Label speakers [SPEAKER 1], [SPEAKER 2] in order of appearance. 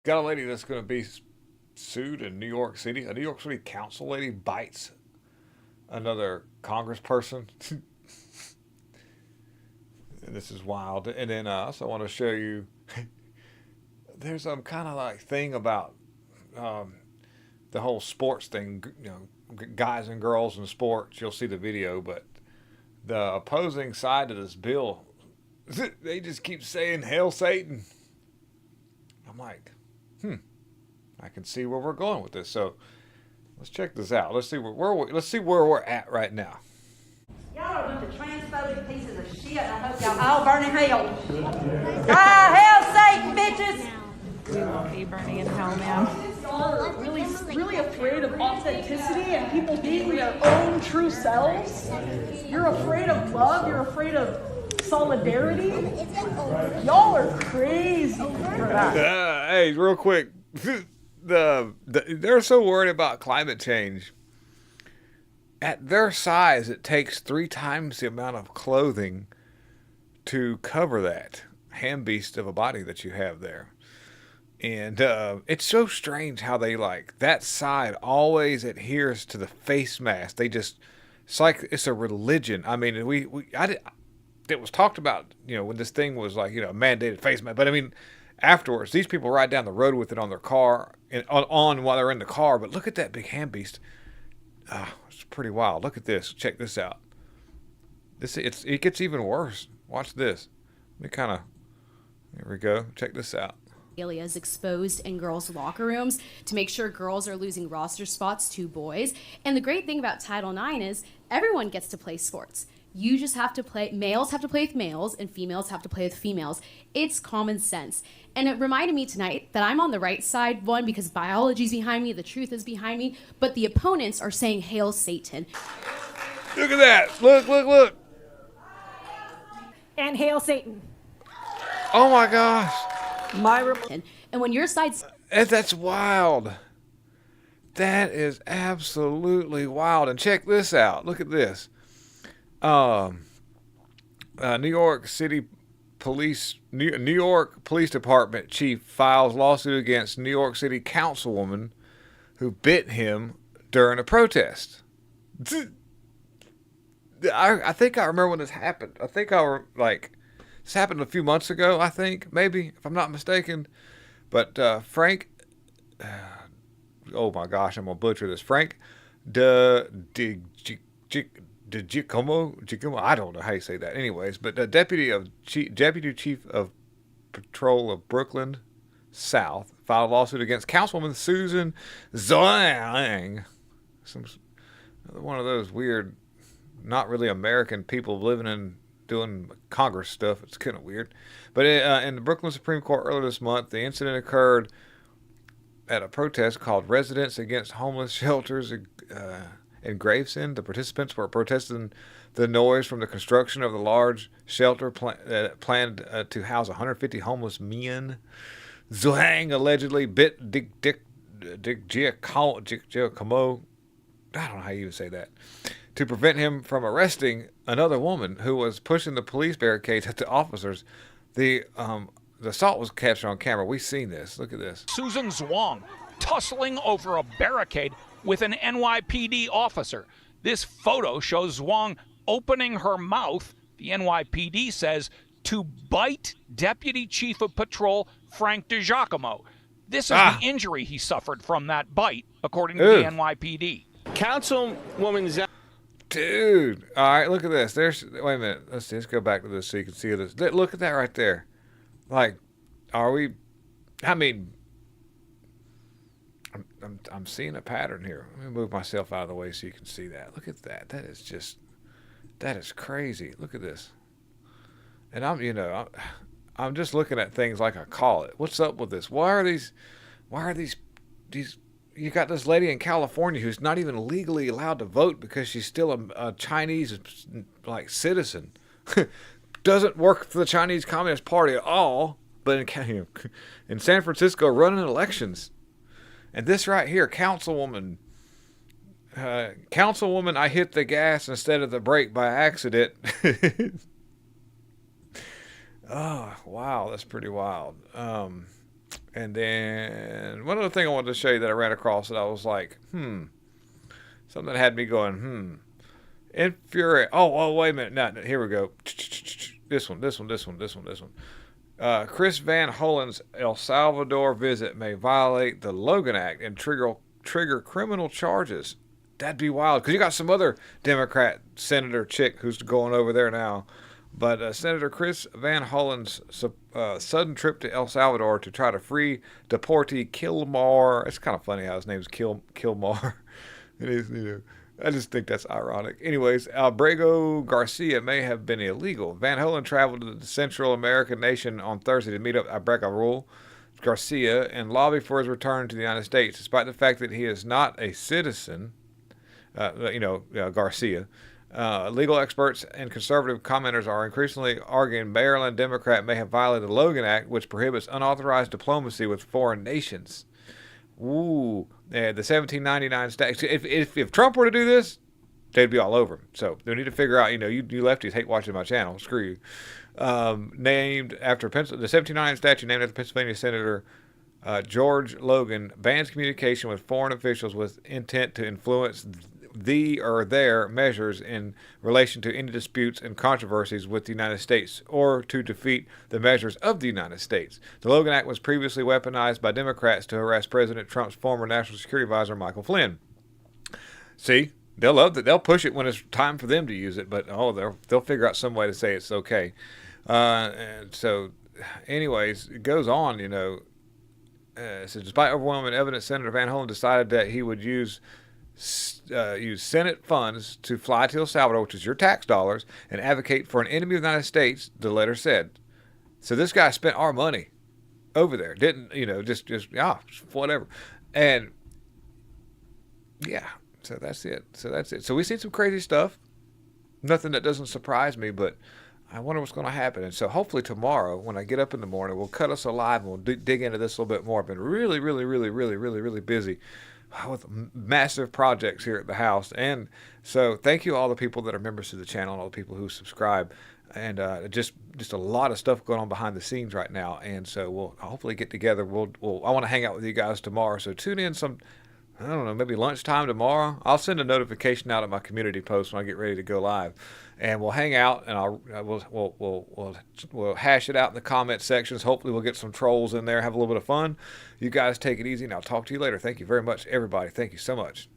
[SPEAKER 1] Got a lady that's going to be sued in New York City. A New York City council lady bites another congressperson. And this is wild. And then I also want to show you there's some kind of like thing about um, the whole sports thing, guys and girls in sports. You'll see the video, but the opposing side of this bill, they just keep saying "Hail Satan." I'm like, I can see where we're going with this. So let's check this out. Let's see let's see where we're at right now.
[SPEAKER 2] Y'all are a bunch of transphobic pieces of shit. I hope y'all all burn in hell. Ah, hell, Satan, bitches!
[SPEAKER 3] We won't be burning in hell, ma'am.
[SPEAKER 4] Are really afraid of authenticity and people being their own true selves. You're afraid of love. You're afraid of solidarity. Y'all are crazy for that.
[SPEAKER 1] Hey, real quick, they're so worried about climate change. At their size, it takes 3 times the amount of clothing to cover that ham beast of a body that you have there. And it's so strange how they that side always adheres to the face mask. It's like it's a religion. I mean, it was talked about, when this thing was mandated face mask. But I mean, afterwards, these people ride down the road with it on their car and on while they're in the car. But look at that big ham beast. It's pretty wild. Look at this. Check this out. It gets even worse. Watch this. Here we go. Check this out.
[SPEAKER 5] Areas exposed in girls' locker rooms to make sure girls are losing roster spots to boys. And the great thing about Title IX is everyone gets to play sports. You just have to play, males have to play with males and females have to play with females. It's common sense. And it reminded me tonight that I'm on the right side, one, because biology's behind me, the truth is behind me, but the opponents are saying, "Hail Satan."
[SPEAKER 1] Look at that. Look.
[SPEAKER 4] And hail Satan.
[SPEAKER 1] Oh my gosh.
[SPEAKER 5] And when your side's...
[SPEAKER 1] That's wild. That is absolutely wild. And check this out. Look at this. New York City Police, New York Police Department chief files lawsuit against New York City Councilwoman who bit him during a protest. I think I remember when this happened. I think this happened a few months ago, I think, maybe, if I'm not mistaken. But Frank, oh my gosh, I'm going to butcher this. Frank Giacomo, I don't know how you say that. Anyways, but the Deputy Chief of Patrol of Brooklyn South filed a lawsuit against Councilwoman Susan Zhang. One of those weird, not really American people living in doing Congress stuff. It's kind of weird. But in the Brooklyn Supreme Court earlier this month, the incident occurred at a protest called Residents Against Homeless Shelters in Gravesend. The participants were protesting the noise from the construction of the large shelter planned to house 150 homeless men. Zhang allegedly bit Dick Giacomo, I don't know how you even say that, to prevent him from arresting another woman who was pushing the police barricades at the officers. The assault was captured on camera. We've seen this. Look at this.
[SPEAKER 6] Susan Zhuang tussling over a barricade with an NYPD officer. This photo shows Zhuang opening her mouth, the NYPD says, to bite Deputy Chief of Patrol Frank DiGiacomo. This is the injury he suffered from that bite, according to the NYPD.
[SPEAKER 7] Councilwoman
[SPEAKER 1] Dude, all right, look at this. Wait a minute. Let's go back to this so you can see this. Look at that right there. I'm seeing a pattern here. Let me move myself out of the way so you can see that. Look at that. That is crazy. Look at this. And I'm just looking at things like I call it. What's up with this? Why are these you got this lady in California who's not even legally allowed to vote because she's still a Chinese citizen. Doesn't work for the Chinese Communist Party at all, but in San Francisco running elections. And this right here, Councilwoman, I hit the gas instead of the brake by accident. Oh, wow, that's pretty wild. And then one other thing I wanted to show you that I ran across that I was like, something that had me going, infuriate. Oh, wait a minute. No, here we go. This one. Chris Van Hollen's El Salvador visit may violate the Logan Act and trigger criminal charges. That'd be wild, because you got some other Democrat senator chick who's going over there now. But Senator Chris Van Hollen's sudden trip to El Salvador to try to free deportee Kilmar. It's kind of funny how his name's Kilmar. It is, I just think that's ironic. Anyways, Albrego Garcia may have been illegal. Van Hollen traveled to the Central American nation on Thursday to meet up Albrego Garcia and lobby for his return to the United States, despite the fact that he is not a citizen. Garcia. Legal experts and conservative commenters are increasingly arguing Maryland Democrat may have violated the Logan Act, which prohibits unauthorized diplomacy with foreign nations. Ooh, the 1799 statute. If Trump were to do this, they'd be all over him. So they need to figure out, you lefties hate watching my channel. Screw you. Named after the 1799 statute, named after Pennsylvania Senator George Logan, bans communication with foreign officials with intent to influence the or their measures in relation to any disputes and controversies with the United States or to defeat the measures of the United States. The Logan Act was previously weaponized by Democrats to harass President Trump's former National Security Advisor, Michael Flynn. See, they'll love that. They'll push it when it's time for them to use it, but they'll figure out some way to say it's okay. And so, anyways, it goes on, so despite overwhelming evidence, Senator Van Hollen decided that he would use Senate funds to fly to El Salvador, which is your tax dollars, and advocate for an enemy of the United States, the letter said. So this guy spent our money over there. Didn't, just whatever. And, yeah, so that's it. So we've seen some crazy stuff. Nothing that doesn't surprise me, but I wonder what's going to happen. And so hopefully tomorrow, when I get up in the morning, we'll cut us alive and we'll dig into this a little bit more. I've been really, really, really, really, really, really busy with massive projects here at the house. And so thank you all the people that are members of the channel and all the people who subscribe. And just a lot of stuff going on behind the scenes right now. And so we'll hopefully get together. I want to hang out with you guys tomorrow. So tune in I don't know, maybe lunchtime tomorrow. I'll send a notification out at my community post when I get ready to go live, and we'll hang out and we'll hash it out in the comment sections. Hopefully, we'll get some trolls in there, have a little bit of fun. You guys take it easy, and I'll talk to you later. Thank you very much, everybody. Thank you so much.